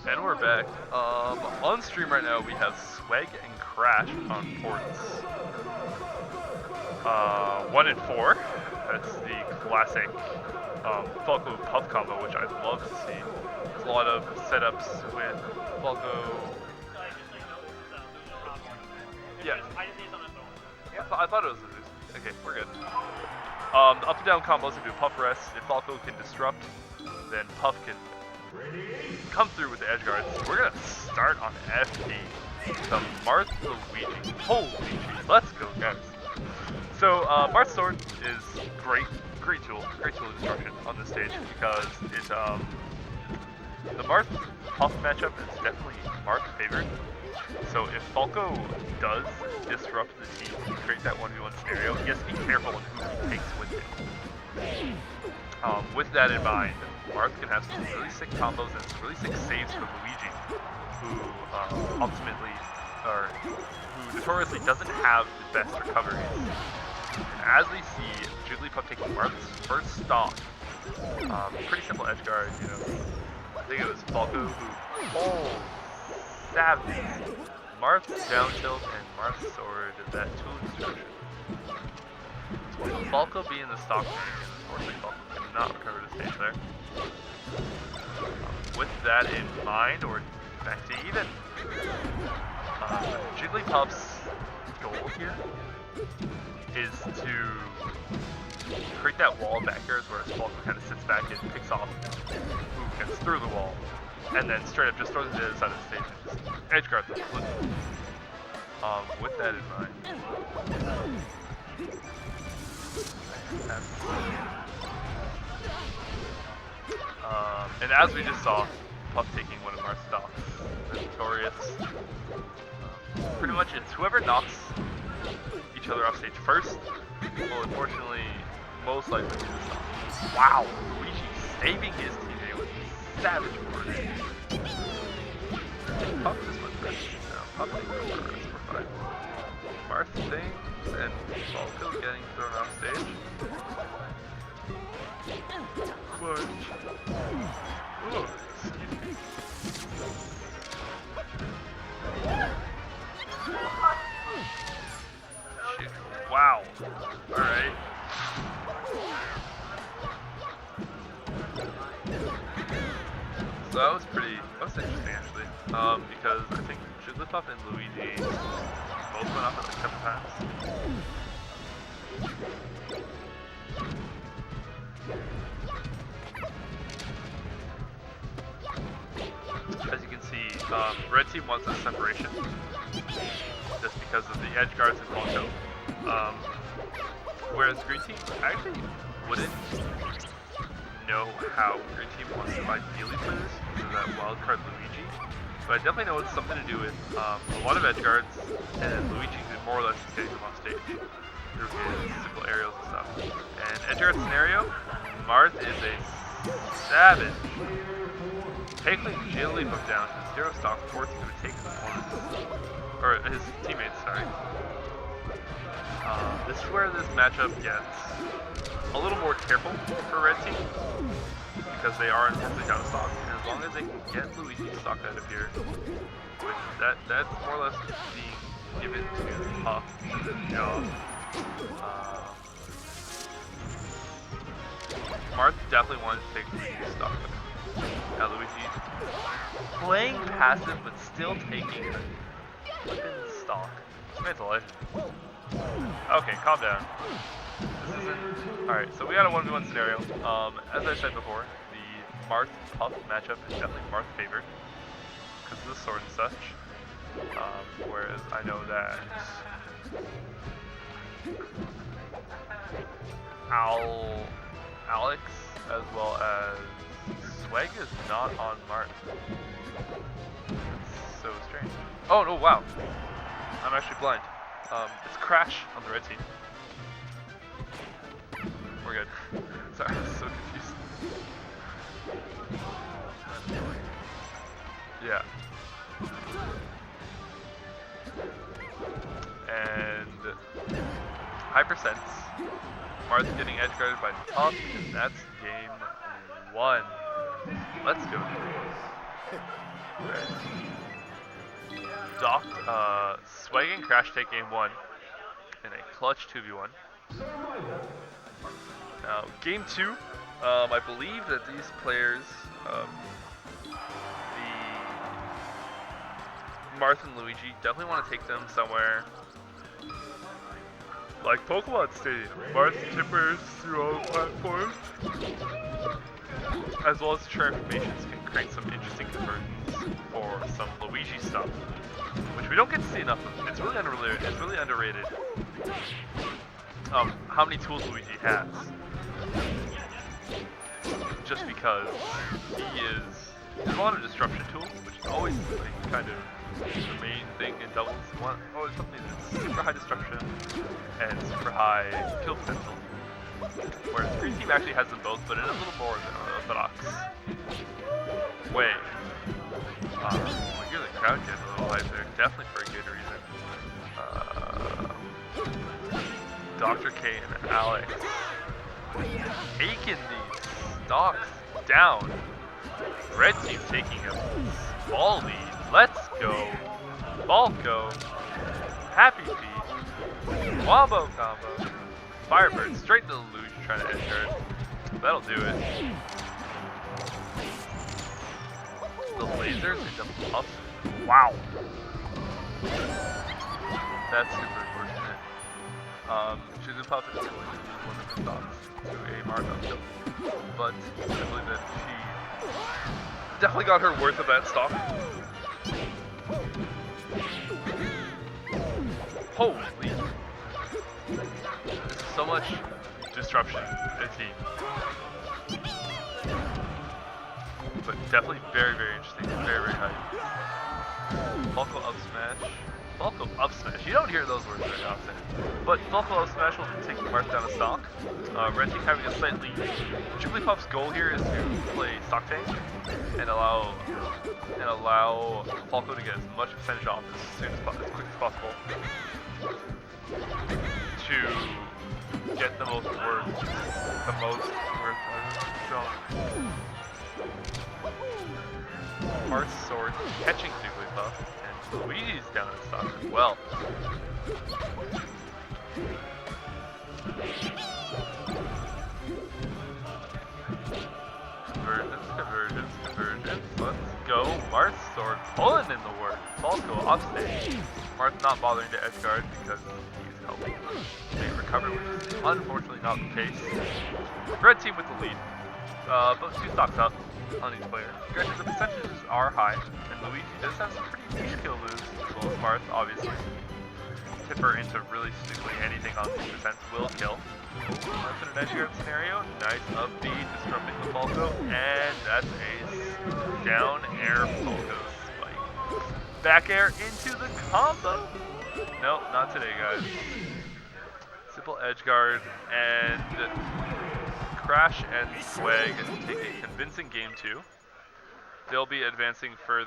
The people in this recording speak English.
And we're back. On stream right now we have Sweg and Crash on ports 1 and 4. That's the classic Falco Puff combo, which I'd love to see. There's a lot of setups with Falco. Yeah. I thought it was a boost. Okay, we're good. Up and down combos into Puff rest. If Falco can disrupt, then Puff can come through with the edge guards. We're gonna start on FD. The Marth Luigi. Holy jeez, let's go, guys. So Marth's sword is great tool of destruction on this stage because it the Marth Puff matchup is definitely Marth favored. So if Falco does disrupt the team and create that 1v1 scenario, he has to be careful in who he takes with him. With that in mind, Marth can have some really sick combos and some really sick saves for Luigi, who who notoriously doesn't have the best recoveries. And as we see Jigglypuff taking Marth's first stock, pretty simple edge guard, you know. I think it was Falco who savage. Marth down tilt and Marth sword that tool destruction. So Falco being the stock rank, unfortunately Falco cannot recover the stage there. With that in mind, we're back to even. Jigglypuff's goal here is to create that wall of back airs where Falco kind of sits back and picks off who gets through the wall, and then straight up just throws it to the other side of the stage and just edge guard them. With that in mind, and as we just saw, Puff taking one of our stocks, the notorious. Pretty much it's whoever knocks each other off stage first will unfortunately most likely be the stock. Wow, Luigi saving his teammate with savage work. Puff just went first. No, Puff didn't go first. We're fine. Marth things and Falco getting thrown off stage. But, oh, excuse me. Shit. Wow. Alright. So that was interesting actually. Because I think Jigglypuff and Luigi both went off at like 7 times. As you can see, red team wants a separation, just because of the edge guards and Falco. Whereas green team actually wouldn't know how green team wants to ideally play this because of that wildcard Luigi. But I definitely know it's something to do with a lot of edge guards, and Luigi more or less getting them off stage through his simple aerials and stuff. And edge guard scenario, Marth is a savage. Taking Jigglypuff down to 0 stock, forcing him to take his opponents, or his teammates, sorry. This is where this matchup gets a little more careful for red team, because they are unfortunately down to stock, and as long as they can get Luigi's stock out of here, which that's more or less being given to Puff as a job. Marth definitely wanted to take Luigi's stock with him. Now Luigi playing passive but still taking flippin' stock. This man's a legend. Okay, calm down. This isn't... Alright, so we got a 1v1 scenario. As I said before, the Marth Puff matchup is definitely Marth favored because of the sword and such. Whereas I know that Alex as well as Sweg is not on Marth. It's so strange. Oh no, wow. I'm actually blind. It's Crash on the red team. We're good. Sorry, I was so confused. Yeah. And Hypersense. Marth's getting edge guarded by Puff, and that's game 1. Let's go. Sweg and Crash take game 1 in a clutch 2v1. Now, game 2, I believe that these players, the Marth and Luigi, definitely want to take them somewhere like Pokemon Stadium. Marth tippers through all platforms, as well as transformations can create some interesting conversions for some Luigi stuff, which we don't get to see enough of. It's really underrated. How many tools Luigi has, just because there's a lot of disruption tools, which is always like kind of the main thing in doubles. Always something that's super high destruction and super high kill potential. Whereas Green Team actually has them both, but in a little more orthodox way. We hear the crowd get a little hype there, definitely for a good reason. Dr.K and Alex taking these stocks down. Red team taking a small lead. Let's go. Falco. Happy Feet. Wombo combo. Firebird straight to the Luge trying to edge guard. That'll do it. The lasers into puffs. Wow. That's super unfortunate. She's a puff is going to lose one of her stocks to a Marth kill. But I believe that she definitely got her worth of that stock. Holy. So much disruption in team. But definitely very, very interesting. Very, very high. Falco up smash. Falco up smash. You don't hear those words very often. But Falco up smash will take Marth down a stock. Red team having a slight lead. Jigglypuff's goal here is to play stock tank and allow Falco to get as much percentage off as quick as possible to get the most worth. Marth's sword catching Jigglypuff, and Luigi's down in stock as well. Convergence. Let's go. Marth's sword pulling in the work. Falco offstage. Marth not bothering to edge guard because he's helping make recovery, which is unfortunately not the case. Red team with the lead. Both 2 stocks up on each player. Granted, the percentages are high, and Luigi does have some pretty niche kill moves, as well as Marth, obviously. Tipper into really basically anything on 2% will kill. That's in an edge guard scenario. Nice up B, disrupting the Falco, and that's a down air Falco spike. Back air into the combo. Nope, not today, guys. Simple edge guard, and Crash and Sweg take a convincing game 2. They'll be advancing further.